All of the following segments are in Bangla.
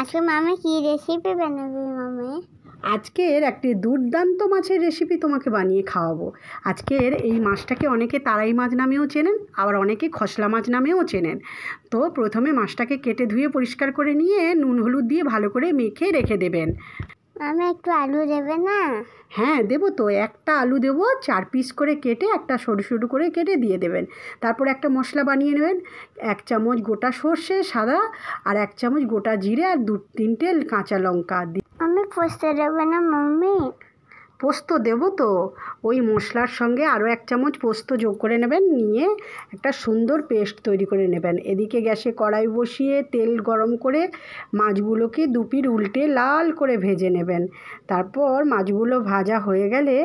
আজকে মামি কি রেসিপি বানাবে মামি? আজকের একটি দুর্দান্ত মাছের রেসিপি তোমাকে বানিয়ে খাওয়াবো। আজকের এই মাছটাকে অনেকে তারাই মাছ নামেও চেনেন, আবার অনেকে খসলা মাছ নামেও চেনেন। তো প্রথমে মাছটাকে কেটে ধুয়ে পরিষ্কার করে নিয়ে নুন হলুদ দিয়ে ভালো করে মেখে রেখে দেবেন। মামি একটু আলু দেবে না? হ্যাঁ দেবো তো, একটা আলু দেবো, 4 পিস করে কেটে একটা সরু সরু করে কেটে দিয়ে দেবেন। তারপর একটা মশলা বানিয়ে নেবেন। 1 চামচ গোটা সর্ষে সাদা, আর 1 চামচ গোটা জিরে, আর 2-3টে কাঁচা লঙ্কা দিয়ে। আমি পোস্ত দেবে না মামি? পোস্ত দেবো তো, ওই মশলার সঙ্গে আরও 1 চামচ পোস্ত যোগ করে নেবেন, নিয়ে একটা সুন্দর পেস্ট তৈরি করে নেবেন। এদিকে গ্যাসে কড়াই বসিয়ে তেল গরম করে মাছগুলোকে 2 পিঠ উল্টে লাল করে ভেজে নেবেন। তারপর মাছগুলো ভাজা হয়ে গেলে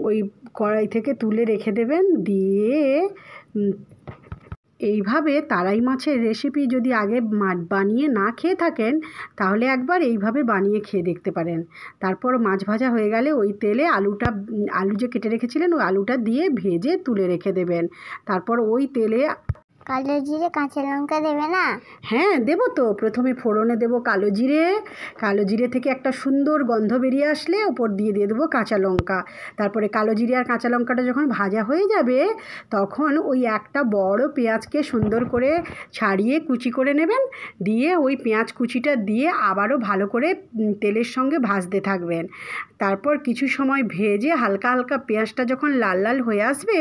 ওই কড়াই থেকে তুলে রেখে দেবেন। দিয়ে এইভাবে তারাই মাছের রেসিপি যদি আগে বানিয়ে না খেয়ে থাকেন, তাহলে একবার এইভাবে বানিয়ে খেয়ে দেখতে পারেন। তারপর মাছ ভাজা হয়ে গেলে ওই তেলে আলু যে কেটে রেখেছিলেন ওই আলুটা দিয়ে ভেজে তুলে রেখে দেবেন। তারপর ওই তেলে কালো জিরে কাঁচা লঙ্কা দেবে না? হ্যাঁ দেবো তো। প্রথমে ফোড়নে দেবো কালো জিরে থেকে একটা সুন্দর গন্ধ বেরিয়ে আসলে ওপর দিয়ে দেবো কাঁচা লঙ্কা। তারপরে কালো জিরে আর কাঁচা লঙ্কাটা যখন ভাজা হয়ে যাবে, তখন ওই একটা বড় পেঁয়াজকে সুন্দর করে ছাড়িয়ে কুচি করে নেবেন। দিয়ে ওই পেঁয়াজ কুচিটা দিয়ে আবারও ভালো করে তেলের সঙ্গে ভাজতে থাকবেন। তারপর কিছু সময় ভেজে হালকা হালকা পেঁয়াজটা যখন লাল লাল হয়ে আসবে,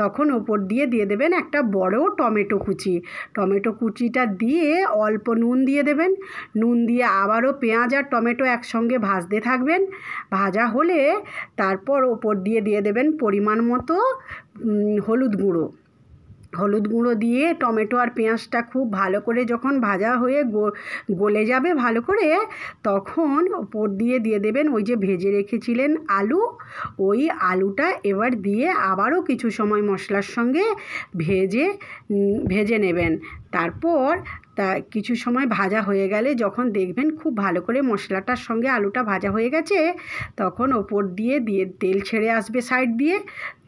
তখন ওপর দিয়ে দেবেন একটা বড় টমেটো কুচিটা দিয়ে অল্প নুন দিয়ে দেবেন। নুন দিয়ে আবারও পেঁয়াজ আর টমেটো একসঙ্গে ভাজতে থাকবেন। ভাজা হলে তারপর ওপর দিয়ে দেবেন পরিমাণ মতো হলুদ গুঁড়ো দিয়ে টমেটো আর পেঁয়াজটা খুব ভালো করে যখন ভাজা হয়ে গলে যাবে ভালো করে, তখন ওপর দিয়ে দেবেন ওই যে ভেজে রেখেছিলেন আলু। ওই আলুটা এবার দিয়ে আবারও কিছু সময় মশলার সঙ্গে ভেজে নেবেন। তারপর কিছু সময় ভাজা হয়ে গেলে যখন দেখবেন খুব ভালো করে মশলাটার সঙ্গে আলুটা ভাজা হয়ে গেছে, তখন ওপর দিয়ে তেল ছেড়ে আসবে সাইড দিয়ে,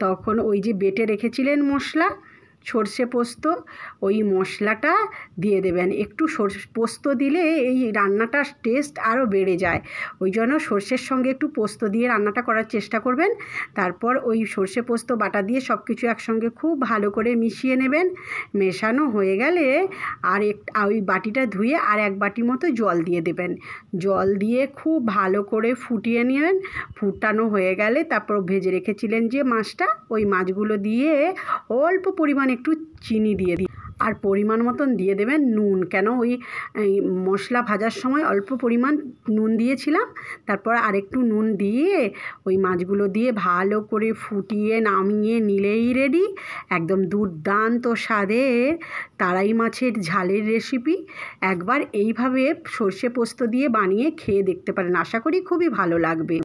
তখন ওই যে বেটে রেখেছিলেন মশলা সর্ষে পোস্ত, ওই মশলাটা দিয়ে দেবেন। একটু পোস্ত দিলে এই রান্নাটার টেস্ট আরও বেড়ে যায়, ওই জন্য সর্ষের সঙ্গে একটু পোস্ত দিয়ে রান্নাটা করার চেষ্টা করবেন। তারপর ওই সর্ষে পোস্ত বাটা দিয়ে সব কিছু একসঙ্গে খুব ভালো করে মিশিয়ে নেবেন। মেশানো হয়ে গেলে ওই বাটিটা ধুয়ে আর 1 বাটি মতো জল দিয়ে দেবেন। জল দিয়ে খুব ভালো করে ফুটিয়ে নেবেন। ফুটানো হয়ে গেলে তারপর ভেজে রেখেছিলেন যে মাছটা, ওই মাছগুলো দিয়ে অল্প পরিমাণ একটু চিনি দিয়ে আর পরিমাণ মতন দিয়ে দেবেন নুন। কেন ওই মশলা ভাজার সময় অল্প পরিমাণ নুন দিয়েছিলাম। তারপর আরেকটু নুন দিয়ে ওই মাছগুলো দিয়ে ভালো করে ফুটিয়ে নামিয়ে নিলেই রেডি একদম দুর্দান্ত স্বাদের তারাই মাছের ঝালের রেসিপি। একবার এইভাবে সর্ষে পোস্ত দিয়ে বানিয়ে খেয়ে দেখতে পারেন, আশা করি খুবই ভালো লাগবে।